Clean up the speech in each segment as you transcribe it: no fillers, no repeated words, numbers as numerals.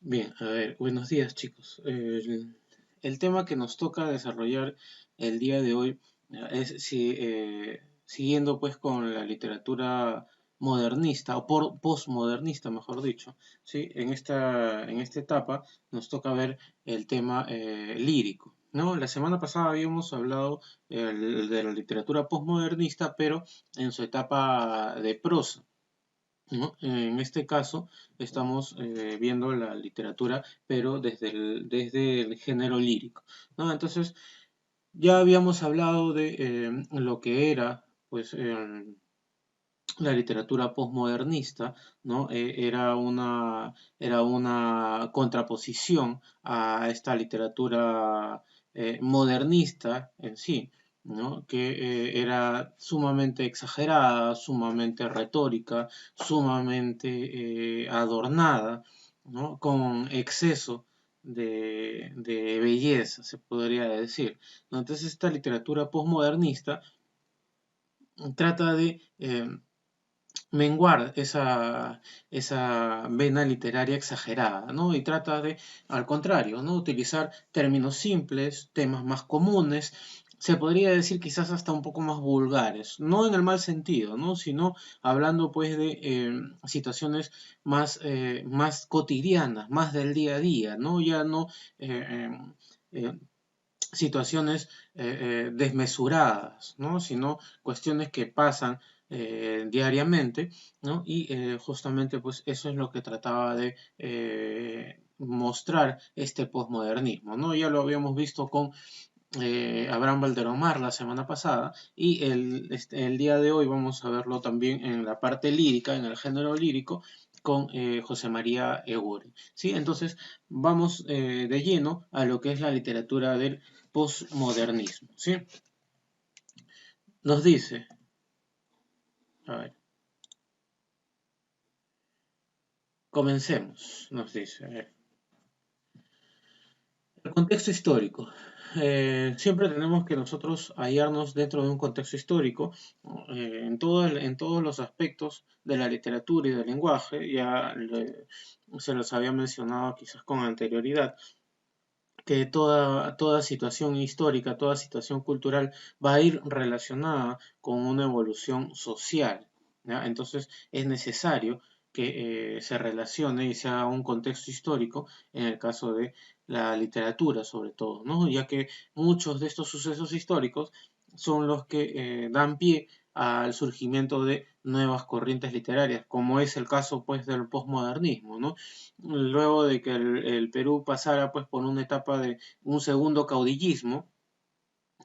Bien, a ver, buenos días chicos. El tema que nos toca desarrollar el día de hoy es siguiendo pues con la literatura modernista o postmodernista, mejor dicho, ¿sí? En esta etapa nos toca ver el tema lírico, ¿no? La semana pasada habíamos hablado de la literatura postmodernista, pero en su etapa de prosa. ¿No? En este caso estamos viendo la literatura, pero desde el género lírico, ¿no? Entonces, ya habíamos hablado de lo que era, pues, la literatura posmodernista, ¿no? Era una contraposición a esta literatura modernista en sí, ¿no? Que era sumamente exagerada, sumamente retórica, sumamente adornada, ¿no? Con exceso de belleza, se podría decir, ¿no? Entonces esta literatura posmodernista trata de menguar esa vena literaria exagerada, ¿no? Y trata de, al contrario, ¿no? Utilizar términos simples, temas más comunes, se podría decir quizás hasta un poco más vulgares, no en el mal sentido, ¿no? Sino hablando pues de situaciones más cotidianas, más del día a día, ¿no? Ya no eh, eh, situaciones desmesuradas, ¿no? Sino cuestiones que pasan diariamente, ¿no? Y justamente pues eso es lo que trataba de mostrar este posmodernismo, ¿no? Ya lo habíamos visto con Abraham Valderomar la semana pasada y el día de hoy vamos a verlo también en la parte lírica, en el género lírico, con José María Eguren, ¿sí? Entonces vamos de lleno a lo que es la literatura del posmodernismo, ¿sí? Nos dice, a ver, comencemos, nos dice, a ver. El contexto histórico. Siempre tenemos que nosotros hallarnos dentro de un contexto histórico, ¿no? En todos los aspectos de la literatura y del lenguaje, se los había mencionado quizás con anterioridad, que toda situación histórica, toda situación cultural va a ir relacionada con una evolución social, ¿ya? Entonces es necesario que se relacione y sea un contexto histórico en el caso de la literatura sobre todo, ¿no? Ya que muchos de estos sucesos históricos son los que dan pie al surgimiento de nuevas corrientes literarias, como es el caso pues del posmodernismo, ¿no? Luego de que el Perú pasara pues por una etapa de un segundo caudillismo,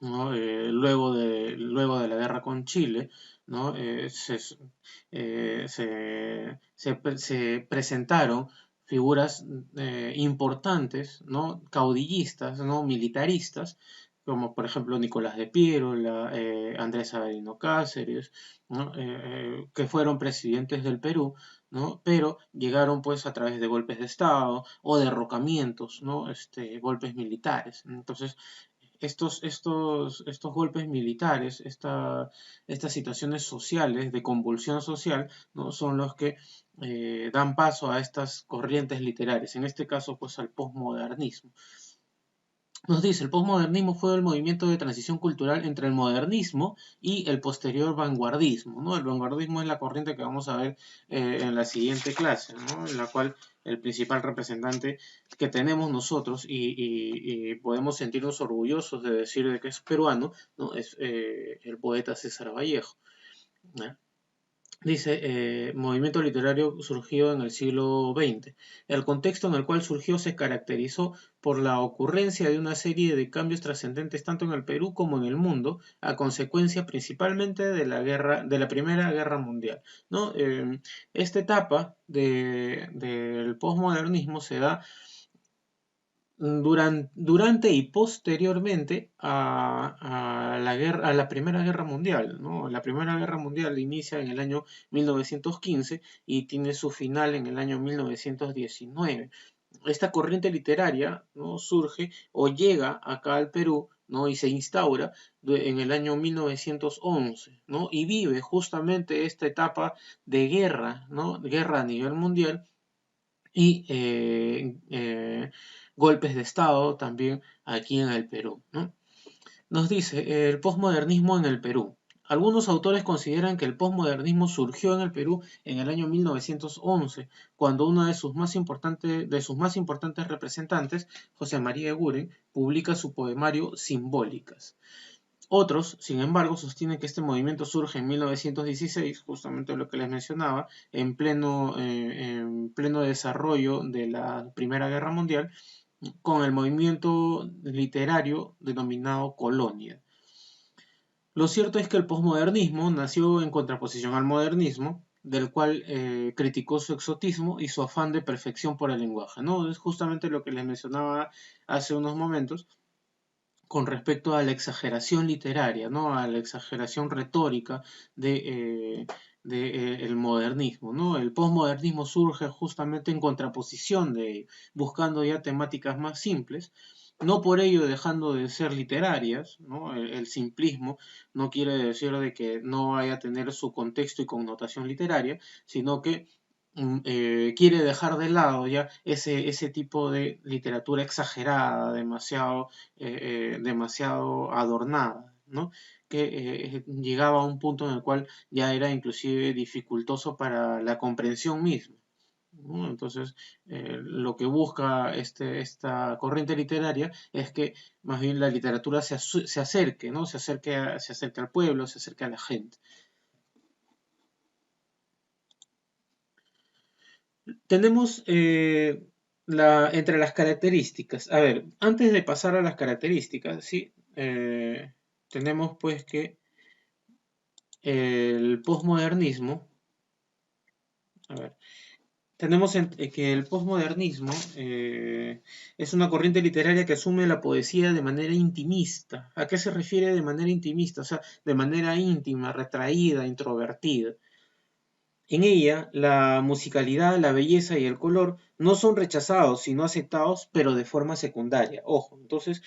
¿no? Luego de la guerra con Chile, ¿no? Se presentaron figuras importantes, ¿no? Caudillistas, ¿no? Militaristas, como por ejemplo Nicolás de Piero, Andrés Avelino Cáceres, ¿no? Que fueron presidentes del Perú, ¿no? Pero llegaron pues a través de golpes de Estado o derrocamientos, ¿no? Golpes militares. Entonces, estos golpes militares, estas situaciones sociales de convulsión social, ¿no? Son los que dan paso a estas corrientes literarias, en este caso pues al posmodernismo. Nos dice, el posmodernismo fue el movimiento de transición cultural entre el modernismo y el posterior vanguardismo, ¿no? El vanguardismo es la corriente que vamos a ver en la siguiente clase, ¿no? En la cual el principal representante que tenemos nosotros y podemos sentirnos orgullosos de decir de que es peruano, ¿no? Es el poeta César Vallejo, ¿no? Dice, movimiento literario surgió en el siglo XX. El contexto en el cual surgió se caracterizó por la ocurrencia de una serie de cambios trascendentes tanto en el Perú como en el mundo, a consecuencia principalmente de la Primera Guerra Mundial, ¿no? Esta etapa del posmodernismo se da durante y posteriormente a la Primera Guerra Mundial, ¿no? La Primera Guerra Mundial inicia en el año 1915 y tiene su final en el año 1919. Esta corriente literaria, ¿no? Surge o llega acá al Perú, ¿no? Y se instaura en el año 1911, ¿no? Y vive justamente esta etapa de guerra, ¿no? Guerra a nivel mundial y golpes de Estado también aquí en el Perú, ¿no? Nos dice el posmodernismo en el Perú. Algunos autores consideran que el posmodernismo surgió en el Perú en el año 1911, cuando uno de sus más importantes representantes, José María Eguren, publica su poemario Simbólicas. Otros, sin embargo, sostienen que este movimiento surge en 1916, justamente lo que les mencionaba, en pleno desarrollo de la Primera Guerra Mundial, con el movimiento literario denominado Colonia. Lo cierto es que el posmodernismo nació en contraposición al modernismo, del cual criticó su exotismo y su afán de perfección por el lenguaje, ¿no? Es justamente lo que les mencionaba hace unos momentos con respecto a la exageración literaria, ¿no? A la exageración retórica el modernismo, ¿no? El posmodernismo surge justamente en contraposición de ello, buscando ya temáticas más simples, no por ello dejando de ser literarias, ¿no? El simplismo no quiere decir de que no vaya a tener su contexto y connotación literaria, sino que quiere dejar de lado ya ese tipo de literatura exagerada, demasiado adornada, ¿no? Que llegaba a un punto en el cual ya era inclusive dificultoso para la comprensión misma, ¿no? Entonces, lo que busca esta corriente literaria es que más bien la literatura se acerque, ¿no? Se acerque al pueblo, se acerque a la gente. Tenemos entre las características, a ver, antes de pasar a las características, sí, tenemos pues que el posmodernismo, a ver, que el posmodernismo es una corriente literaria que asume la poesía de manera intimista. ¿A qué se refiere de manera intimista? O sea, de manera íntima, retraída, introvertida. En ella, la musicalidad, la belleza y el color no son rechazados, sino aceptados, pero de forma secundaria. Ojo, entonces,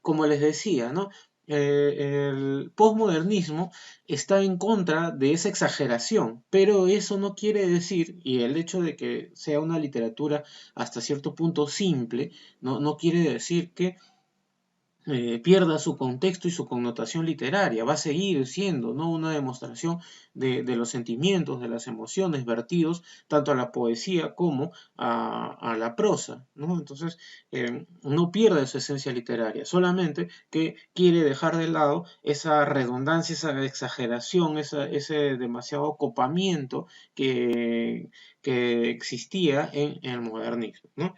como les decía, ¿no? El posmodernismo está en contra de esa exageración, pero eso no quiere decir, y el hecho de que sea una literatura hasta cierto punto simple, no quiere decir que pierda su contexto y su connotación literaria. Va a seguir siendo, ¿no? Una demostración de los sentimientos, de las emociones vertidos tanto a la poesía como a la prosa, ¿no? Entonces, no pierde su esencia literaria, solamente que quiere dejar de lado esa redundancia, esa exageración, ese demasiado copamiento que existía en el modernismo, ¿no?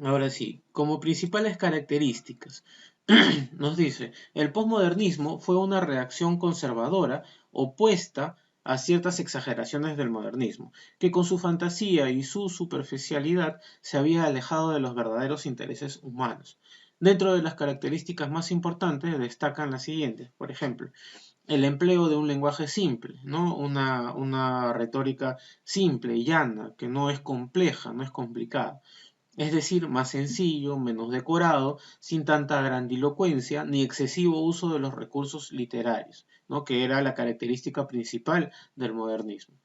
Ahora sí, como principales características, nos dice, el posmodernismo fue una reacción conservadora opuesta a ciertas exageraciones del modernismo, que con su fantasía y su superficialidad se había alejado de los verdaderos intereses humanos. Dentro de las características más importantes destacan las siguientes, por ejemplo, el empleo de un lenguaje simple, ¿no? Una retórica simple y llana, que no es compleja, no es complicada, es decir, más sencillo, menos decorado, sin tanta grandilocuencia ni excesivo uso de los recursos literarios, ¿no? Que era la característica principal del modernismo.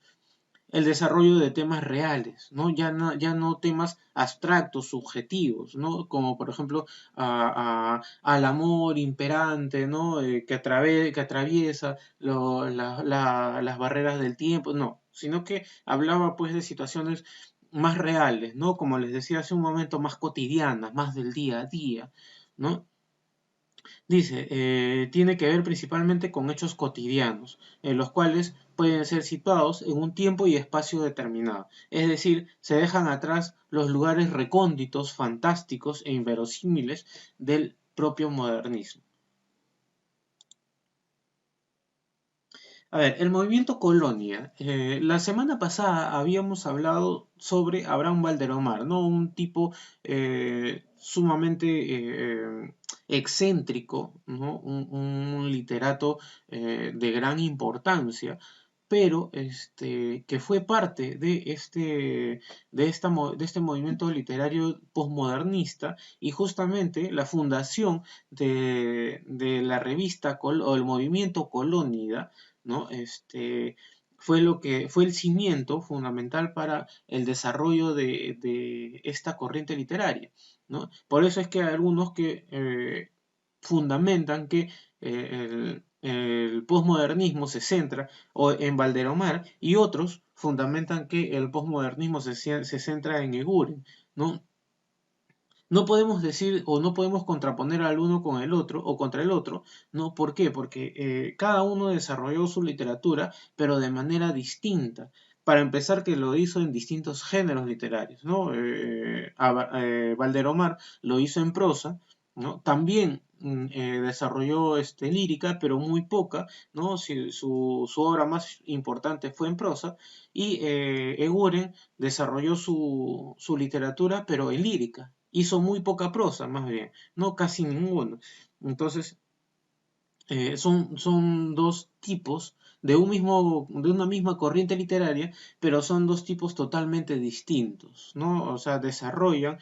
El desarrollo de temas reales, ¿no? Ya no temas abstractos, subjetivos, ¿no? Como por ejemplo al amor imperante, ¿no? Que atraviesa las barreras del tiempo, no, sino que hablaba pues de situaciones más reales, ¿no? Como les decía hace un momento, más cotidianas, más del día a día, ¿no? Dice, tiene que ver principalmente con hechos cotidianos, en los cuales pueden ser situados en un tiempo y espacio determinado. Es decir, se dejan atrás los lugares recónditos, fantásticos e inverosímiles del propio modernismo. A ver, el movimiento Colonia. La semana pasada habíamos hablado sobre Abraham Valderomar, ¿no? Un tipo sumamente excéntrico, ¿no? Un literato de gran importancia, pero que fue parte de este movimiento literario posmodernista y justamente la fundación de la revista o el movimiento Colónida, ¿no? fue el cimiento fundamental para el desarrollo de esta corriente literaria, ¿no? Por eso es que hay algunos que fundamentan que el posmodernismo se centra en Valderomar y otros fundamentan que el posmodernismo se centra en Eguren, ¿no? No podemos decir o no podemos contraponer al uno con el otro o contra el otro, ¿no? ¿Por qué? Porque cada uno desarrolló su literatura, pero de manera distinta. Para empezar, que lo hizo en distintos géneros literarios, ¿no? Valderomar lo hizo en prosa, ¿no? También desarrolló lírica, pero muy poca, ¿no? Su obra más importante fue en prosa, y Eguren desarrolló su literatura, pero en lírica. Hizo muy poca prosa, más bien, no casi ninguna. Entonces, son dos tipos de una misma corriente literaria, pero son dos tipos totalmente distintos, ¿no? O sea, desarrollan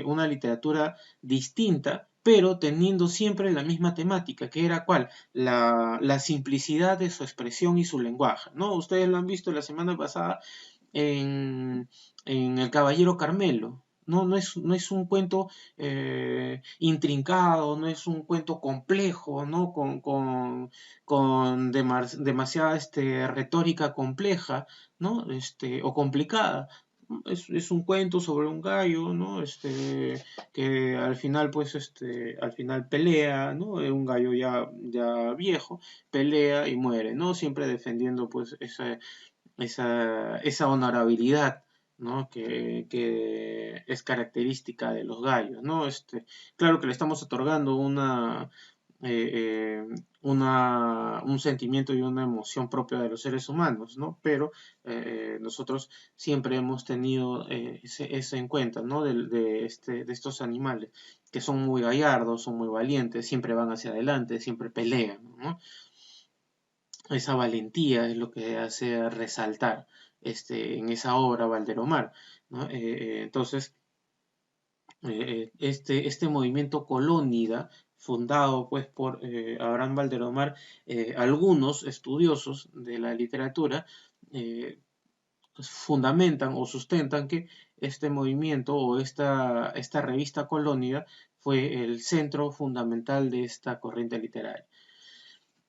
una literatura distinta, pero teniendo siempre la misma temática, que era ¿cuál? La simplicidad de su expresión y su lenguaje, ¿no? Ustedes lo han visto la semana pasada en, en El Caballero Carmelo. No es un cuento intrincado, no es un cuento complejo, ¿no? Con demasiada retórica compleja, ¿no? O complicada. Es un cuento sobre un gallo, ¿no? Que al final, pues, al final pelea, ¿no? Un gallo ya viejo, pelea y muere, ¿no? Siempre defendiendo, pues, esa honorabilidad, ¿no? Que es característica de los gallos, ¿no? Claro que le estamos otorgando un sentimiento y una emoción propia de los seres humanos, ¿no? Pero nosotros siempre hemos tenido eso en cuenta, ¿no? De estos animales, que son muy gallardos, son muy valientes, siempre van hacia adelante, siempre pelean, ¿no? Esa valentía es lo que hace resaltar en esa obra Valderomar, ¿no? Entonces, este movimiento colónida, fundado pues por Abraham Valderomar, algunos estudiosos de la literatura fundamentan o sustentan que este movimiento o esta revista colónida fue el centro fundamental de esta corriente literaria.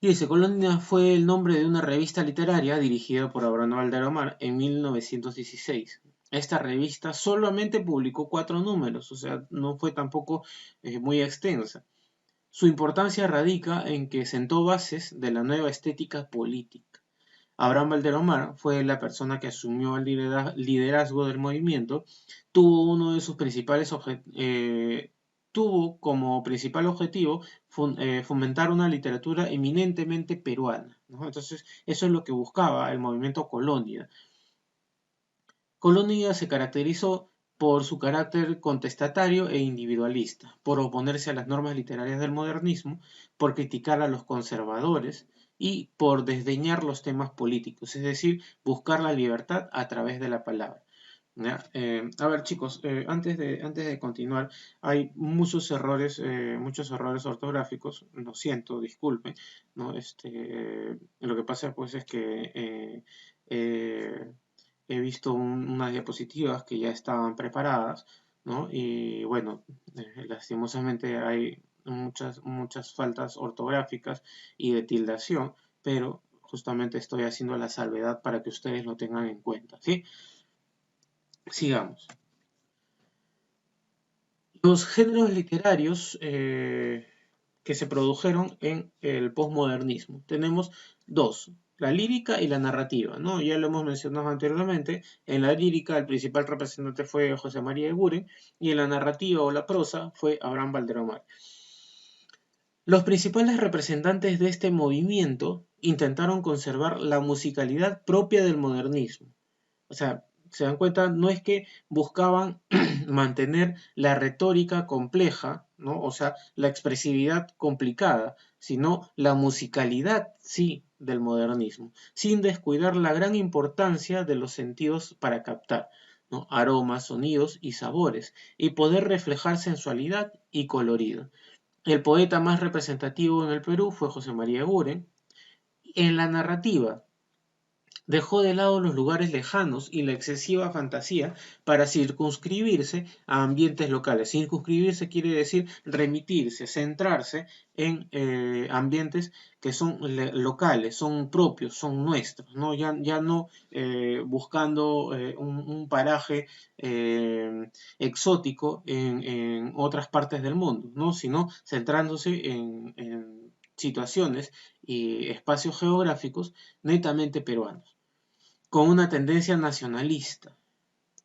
Dice, Colonia fue el nombre de una revista literaria dirigida por Abraham Valderomar en 1916. Esta revista solamente publicó 4 números, o sea, no fue tampoco muy extensa. Su importancia radica en que sentó bases de la nueva estética política. Abraham Valderomar fue la persona que asumió el liderazgo del movimiento, tuvo uno de sus principales tuvo como principal objetivo fomentar una literatura eminentemente peruana, ¿no? Entonces, eso es lo que buscaba el movimiento Colonia. Colonia se caracterizó por su carácter contestatario e individualista, por oponerse a las normas literarias del modernismo, por criticar a los conservadores y por desdeñar los temas políticos, es decir, buscar la libertad a través de la palabra. A ver, chicos, antes de continuar, hay muchos errores ortográficos, lo siento, disculpen, ¿no? Lo que pasa pues es que he visto unas diapositivas que ya estaban preparadas, ¿no? Y bueno, lastimosamente hay muchas faltas ortográficas y de tildación, pero justamente estoy haciendo la salvedad para que ustedes lo tengan en cuenta, ¿sí? Sigamos. Los géneros literarios que se produjeron en el posmodernismo. Tenemos dos, la lírica y la narrativa, ¿no? Ya lo hemos mencionado anteriormente. En la lírica el principal representante fue José María Eguren y en la narrativa o la prosa fue Abraham Valderomar. Los principales representantes de este movimiento intentaron conservar la musicalidad propia del modernismo. O sea, se dan cuenta, no es que buscaban mantener la retórica compleja, ¿no? O sea, la expresividad complicada, sino la musicalidad, sí, del modernismo, sin descuidar la gran importancia de los sentidos para captar, ¿no? Aromas, sonidos y sabores, y poder reflejar sensualidad y colorido. El poeta más representativo en el Perú fue José María Eguren. En la narrativa, Dejó de lado los lugares lejanos y la excesiva fantasía para circunscribirse a ambientes locales. Circunscribirse quiere decir remitirse, centrarse en ambientes que son locales, son propios, son nuestros, ¿no? Ya no buscando un paraje exótico en otras partes del mundo, ¿no? Sino centrándose en situaciones y espacios geográficos netamente peruanos con una tendencia nacionalista.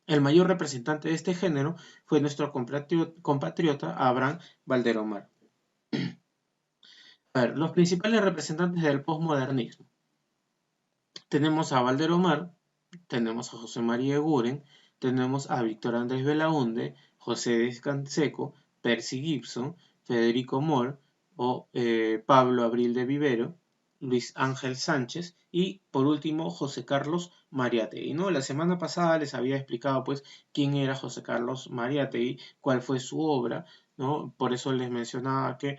El mayor representante de este género fue nuestro compatriota Abraham Valderomar. A ver, los principales representantes del posmodernismo. Tenemos a Valderomar, tenemos a José María Eguren, tenemos a Víctor Andrés Belaunde, José Canseco, Percy Gibson, Federico Moore o Pablo Abril de Vivero, Luis Ángel Sánchez y por último José Carlos Mariátegui, ¿no? La semana pasada les había explicado pues quién era José Carlos Mariátegui, cuál fue su obra, ¿no? Por eso les mencionaba que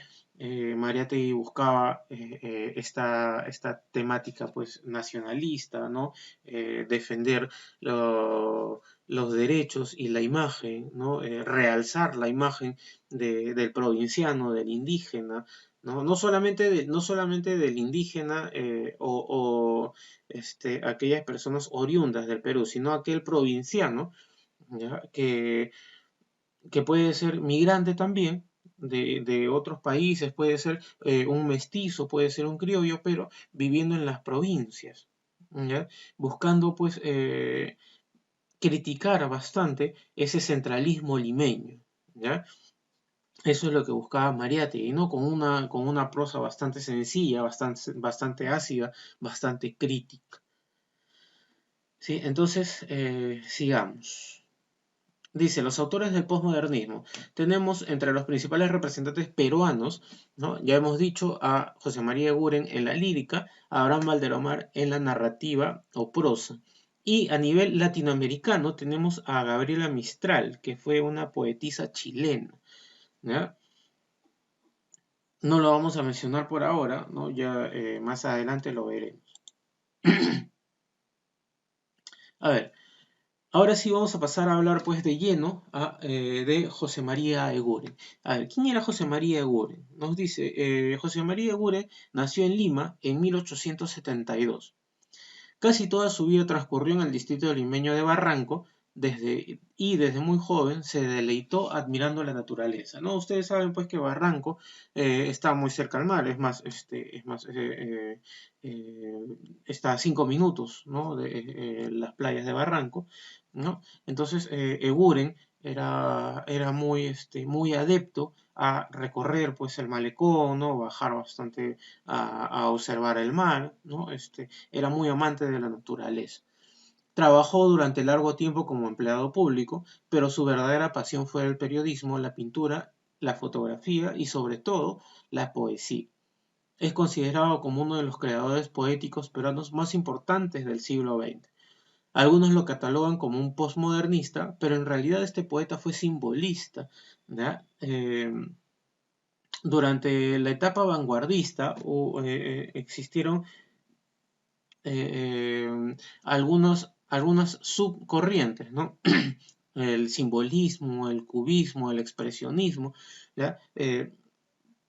Mariátegui buscaba esta temática pues nacionalista, ¿no? Defender los derechos y la imagen, ¿no? Realzar la imagen del provinciano, del indígena, ¿no? No solamente del indígena aquellas personas oriundas del Perú, sino aquel provinciano, ¿ya? Que puede ser migrante también de otros países, puede ser un mestizo, puede ser un criollo, pero viviendo en las provincias, ¿ya? Buscando pues criticar bastante ese centralismo limeño, ¿ya? Eso es lo que buscaba Mariátegui, ¿no? Con una prosa bastante sencilla, bastante ácida, bastante crítica. ¿Sí? Entonces, sigamos. Dice, los autores del posmodernismo. Tenemos entre los principales representantes peruanos, ¿no? Ya hemos dicho a José María Eguren en la lírica, a Abraham Valderomar en la narrativa o prosa. Y a nivel latinoamericano tenemos a Gabriela Mistral, que fue una poetisa chilena, ¿ya? No lo vamos a mencionar por ahora, ¿no? Ya más adelante lo veremos. A ver, ahora sí vamos a pasar a hablar pues de lleno de José María Eguren. A ver, ¿quién era José María Eguren? Nos dice, José María Eguren nació en Lima en 1872. Casi toda su vida transcurrió en el distrito limeño de Barranco desde muy joven se deleitó admirando la naturaleza, ¿no? Ustedes saben pues que Barranco está muy cerca al mar, está a 5 minutos, ¿no? de las playas de Barranco, ¿no? Entonces Eguren era muy adepto a recorrer pues el malecón, ¿no? Bajar bastante a observar el mar, ¿no? Era muy amante de la naturaleza. Trabajó durante largo tiempo como empleado público, pero su verdadera pasión fue el periodismo, la pintura, la fotografía y sobre todo la poesía. Es considerado como uno de los creadores poéticos peruanos más importantes del siglo XX. Algunos lo catalogan como un postmodernista, pero en realidad este poeta fue simbolista, ¿ya? Durante la etapa vanguardista existieron algunas subcorrientes, ¿no? El simbolismo, el cubismo, el expresionismo, ¿ya?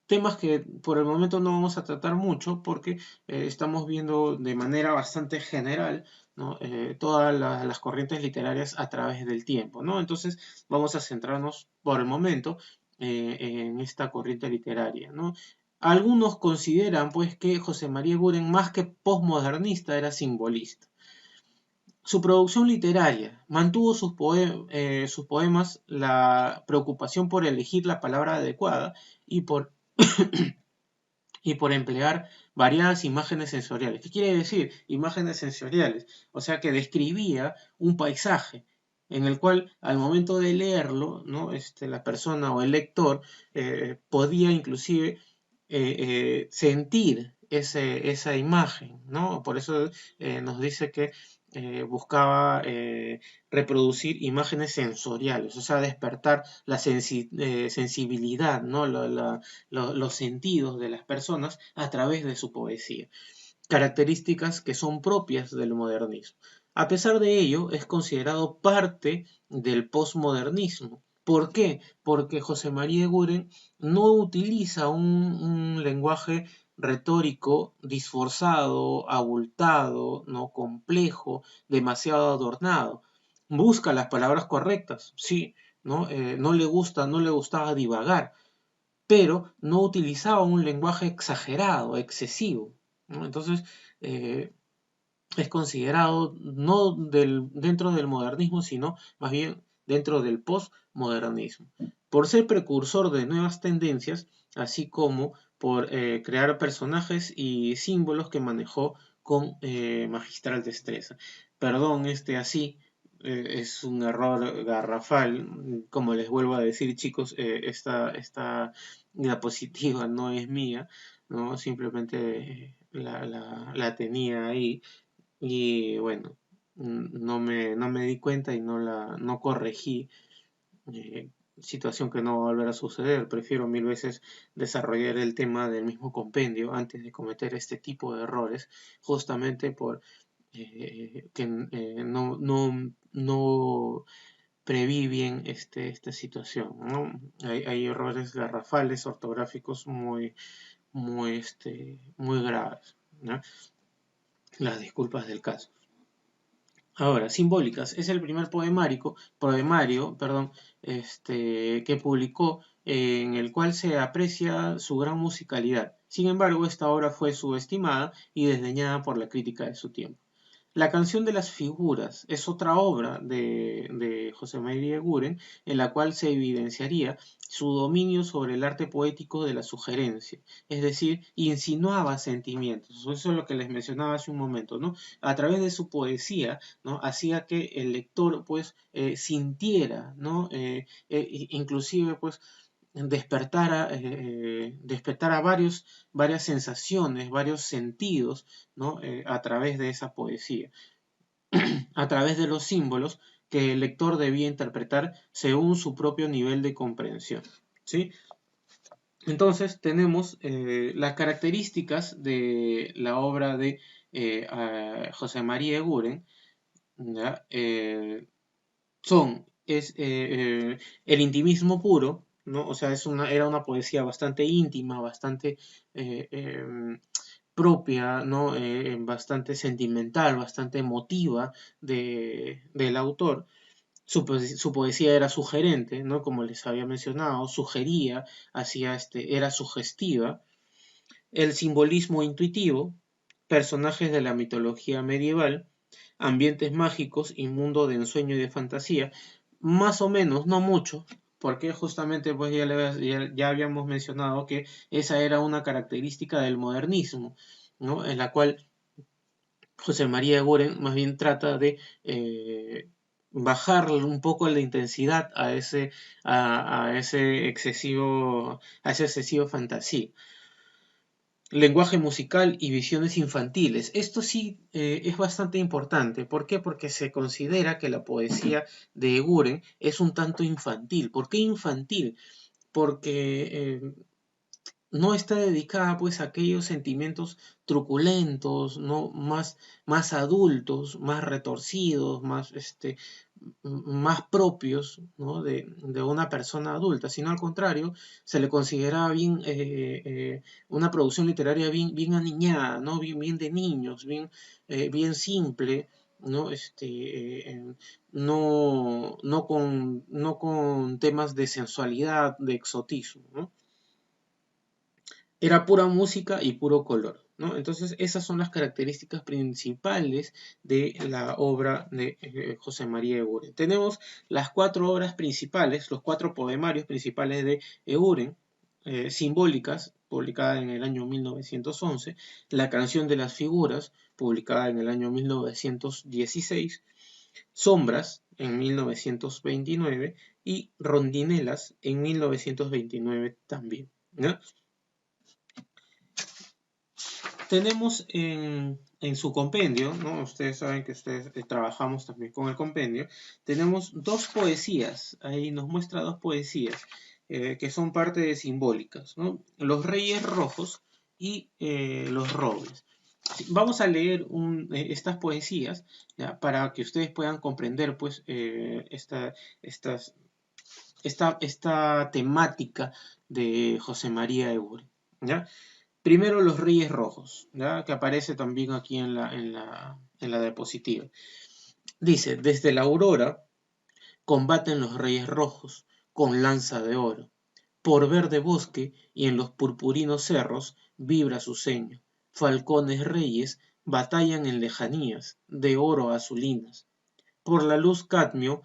Temas que por el momento no vamos a tratar mucho porque estamos viendo de manera bastante general, ¿no? Todas las corrientes literarias a través del tiempo, ¿no? Entonces vamos a centrarnos por el momento en esta corriente literaria, ¿no? Algunos consideran pues que José María Guren más que postmodernista era simbolista. Su producción literaria mantuvo sus poemas la preocupación por elegir la palabra adecuada y por y por emplear variadas imágenes sensoriales. ¿Qué quiere decir? Imágenes sensoriales. O sea que describía un paisaje en el cual al momento de leerlo, ¿no? La persona o el lector podía inclusive sentir esa imagen, ¿no? Por eso nos dice que buscaba reproducir imágenes sensoriales, o sea, despertar la sensibilidad, ¿no? Los sentidos de las personas a través de su poesía. características que son propias del modernismo. A pesar de ello, es considerado parte del posmodernismo. ¿Por qué? Porque José María Eguren no utiliza un lenguaje retórico disforzado, abultado, no complejo, demasiado adornado. Busca las palabras correctas, sí, ¿no? No le gustaba divagar, pero no utilizaba un lenguaje exagerado, excesivo, ¿no? Entonces, eh, es considerado no dentro del modernismo, sino más bien dentro del postmodernismo, por ser precursor de nuevas tendencias, así como por crear personajes y símbolos que manejó con magistral destreza. Perdón, así es un error garrafal. Como les vuelvo a decir, chicos, esta diapositiva no es mía, ¿no? Simplemente la tenía ahí y bueno, no me di cuenta y no corregí, situación que no va a volver a suceder. Prefiero mil veces desarrollar el tema del mismo compendio antes de cometer este tipo de errores, justamente por que no preví bien esta situación, ¿no? Hay errores garrafales, ortográficos muy graves, ¿no? Las disculpas del caso. Ahora, Simbólicas es el primer poemario, perdón, que publicó, en el cual se aprecia su gran musicalidad. Sin embargo, esta obra fue subestimada y desdeñada por la crítica de su tiempo. La canción de las figuras es otra obra de José María Eguren, en la cual se evidenciaría su dominio sobre el arte poético de la sugerencia, es decir, insinuaba sentimientos. Eso es lo que les mencionaba hace un momento, ¿no? A través de su poesía, ¿no? Hacía que el lector, pues, sintiera, ¿no? Inclusive, pues, despertara varias sensaciones, varios sentidos, ¿no? A través de esa poesía, a través de los símbolos que el lector debía interpretar según su propio nivel de comprensión, ¿sí? Entonces tenemos las características de la obra de José María Eguren, ¿ya? El intimismo puro, ¿no? O sea, era una poesía bastante íntima, bastante propia, ¿no? Bastante sentimental, bastante emotiva del autor. Su poesía era sugerente, ¿no? Como les había mencionado, sugería, era sugestiva. El simbolismo intuitivo, personajes de la mitología medieval, ambientes mágicos y mundo de ensueño y de fantasía, más o menos, no mucho, porque justamente pues ya habíamos mencionado que esa era una característica del modernismo, ¿no? En la cual José María Eguren más bien trata de bajar un poco la intensidad a ese excesivo fantasía. Lenguaje musical y visiones infantiles. Esto sí es bastante importante. ¿Por qué? Porque se considera que la poesía de Eguren es un tanto infantil. ¿Por qué infantil? Porque no está dedicada pues a aquellos sentimientos truculentos, ¿no? Más adultos, más retorcidos, más propios, ¿no? de una persona adulta, sino al contrario, se le consideraba bien una producción literaria bien aniñada, ¿no? Bien de niños, bien simple, ¿no? No con temas de sensualidad, de exotismo, ¿no? Era pura música y puro color, ¿no? Entonces, esas son las características principales de la obra de José María Eguren. Tenemos las cuatro obras principales, los cuatro poemarios principales de Eguren, Simbólicas, publicada en el año 1911, La canción de las figuras, publicada en el año 1916, Sombras, en 1929, y Rondinelas, en 1929 también, ¿no? Tenemos en su compendio, ¿no? Ustedes saben que ustedes trabajamos también con el compendio. Tenemos dos poesías, ahí nos muestra dos poesías que son parte de simbólicas, ¿no? Los Reyes Rojos y Los Robles. Sí, vamos a leer estas poesías, ¿ya? Para que ustedes puedan comprender pues estas, esta temática de José María Eguren, ¿ya? Primero los Reyes Rojos, ¿ya? Que aparece también aquí en la diapositiva. Dice, desde la aurora combaten los Reyes Rojos con lanza de oro. Por verde bosque y en los purpurinos cerros vibra su seño. Falcones reyes batallan en lejanías, de oro azulinas. Por la luz cadmio,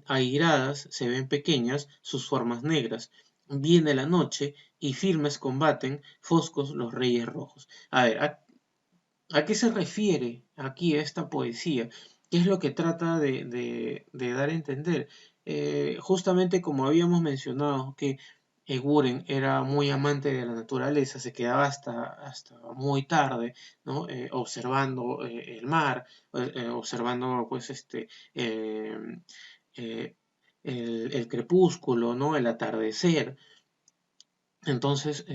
airadas se ven pequeñas sus formas negras. Viene la noche y firmes combaten foscos los reyes rojos. A ver, ¿a qué se refiere aquí esta poesía? ¿Qué es lo que trata de dar a entender? Justamente como habíamos mencionado, que Eguren era muy amante de la naturaleza, se quedaba hasta muy tarde, ¿no? Observando el mar, observando pues eh, eh, el crepúsculo, ¿no? El atardecer. Entonces,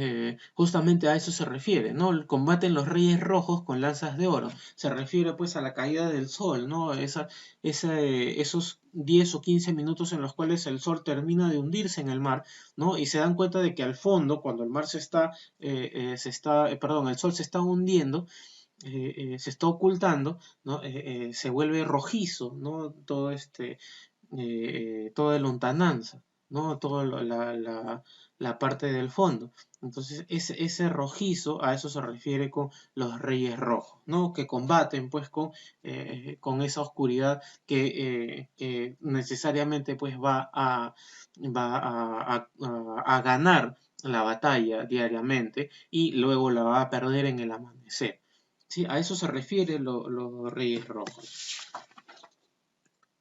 justamente a eso se refiere, ¿no? Combaten los reyes rojos con lanzas de oro. Se refiere pues a la caída del sol, ¿no? Esos 10 o 15 minutos en los cuales el sol termina de hundirse en el mar, ¿no? Y se dan cuenta de que al fondo, cuando el mar perdón, el sol se está hundiendo, se está ocultando, ¿no? Se vuelve rojizo, ¿no? Toda lontananza, ¿no? Toda la parte del fondo. Entonces, ese rojizo, a eso se refiere con los reyes rojos, ¿no? Que combaten, pues, con esa oscuridad que necesariamente, pues, va a ganar la batalla diariamente y luego la va a perder en el amanecer. ¿Sí? A eso se refiere los reyes rojos.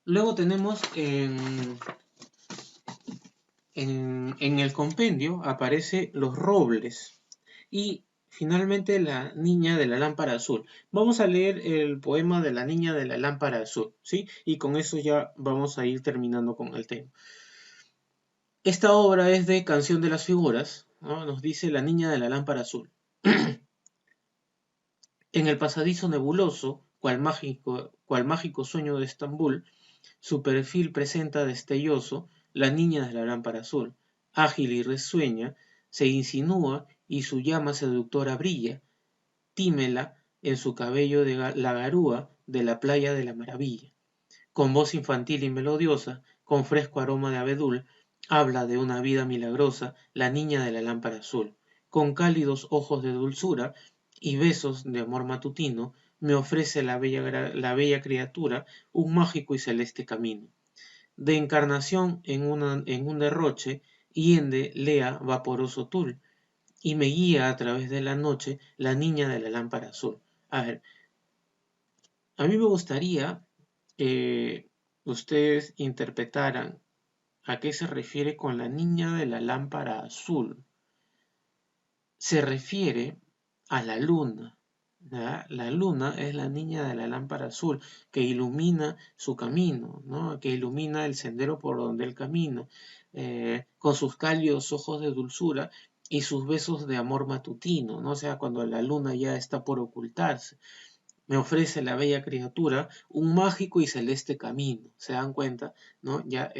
Luego tenemos en el compendio aparece los robles y finalmente la niña de la lámpara azul. Vamos a leer el poema de la niña de la lámpara azul, ¿sí? Y con eso ya vamos a ir terminando con el tema. Esta obra es de Canción de las Figuras, ¿no? Nos dice la niña de la lámpara azul. En el pasadizo nebuloso, cual mágico sueño de Estambul, su perfil presenta destelloso la niña de la lámpara azul. Ágil y risueña, se insinúa y su llama seductora brilla. Tímela en su cabello de la garúa de la playa de la maravilla. Con voz infantil y melodiosa, con fresco aroma de abedul, habla de una vida milagrosa la niña de la lámpara azul. Con cálidos ojos de dulzura y besos de amor matutino, me ofrece la bella criatura un mágico y celeste camino. De encarnación en un derroche, hiende lea vaporoso tul, y me guía a través de la noche la niña de la lámpara azul. A ver, a mí me gustaría que ustedes interpretaran a qué se refiere con la niña de la lámpara azul. Se refiere a la luna. ¿Ya? La luna es la niña de la lámpara azul que ilumina su camino, ¿no? Que ilumina el sendero por donde él camina, con sus cálidos ojos de dulzura y sus besos de amor matutino, ¿no? O sea, cuando la luna ya está por ocultarse. Me ofrece la bella criatura un mágico y celeste camino. ¿Se dan cuenta? ¿No? Ya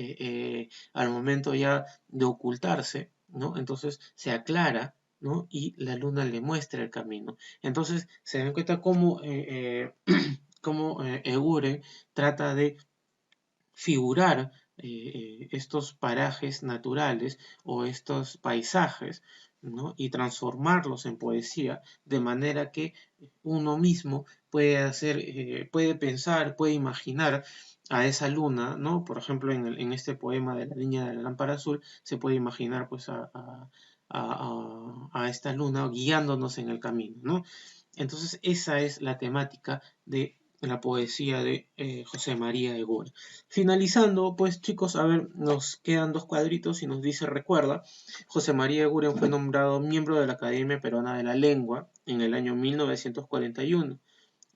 al momento ya de ocultarse, ¿no? Entonces se aclara, ¿no? Y la luna le muestra el camino. Entonces se dan cuenta cómo Eguren trata de figurar estos parajes naturales o estos paisajes, ¿no? Y transformarlos en poesía de manera que uno mismo puede pensar, puede imaginar a esa luna, ¿no? Por ejemplo, en este poema de la niña de la lámpara azul, se puede imaginar pues a esta luna guiándonos en el camino, ¿no? Entonces esa es la temática de la poesía de José María Eguren. Finalizando, pues chicos, a ver, nos quedan dos cuadritos y nos dice, recuerda, José María Eguren fue nombrado miembro de la Academia Peruana de la Lengua en el año 1941.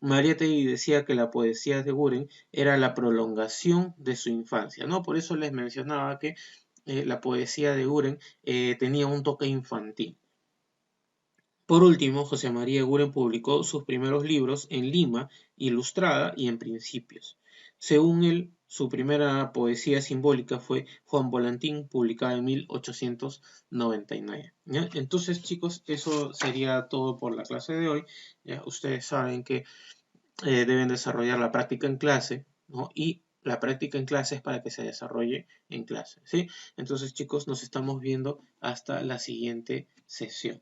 Mariátegui decía que la poesía de Eguren era la prolongación de su infancia, ¿no? Por eso les mencionaba que la poesía de Eguren tenía un toque infantil. Por último, José María Eguren publicó sus primeros libros en Lima, Ilustrada y en Principios. Según él, su primera poesía simbólica fue Juan Volantín, publicada en 1899. ¿Ya? Entonces, chicos, eso sería todo por la clase de hoy. ¿Ya? Ustedes saben que deben desarrollar la práctica en clase, ¿no? Y la práctica en clase es para que se desarrolle en clase, ¿sí? Entonces, chicos, nos estamos viendo hasta la siguiente sesión.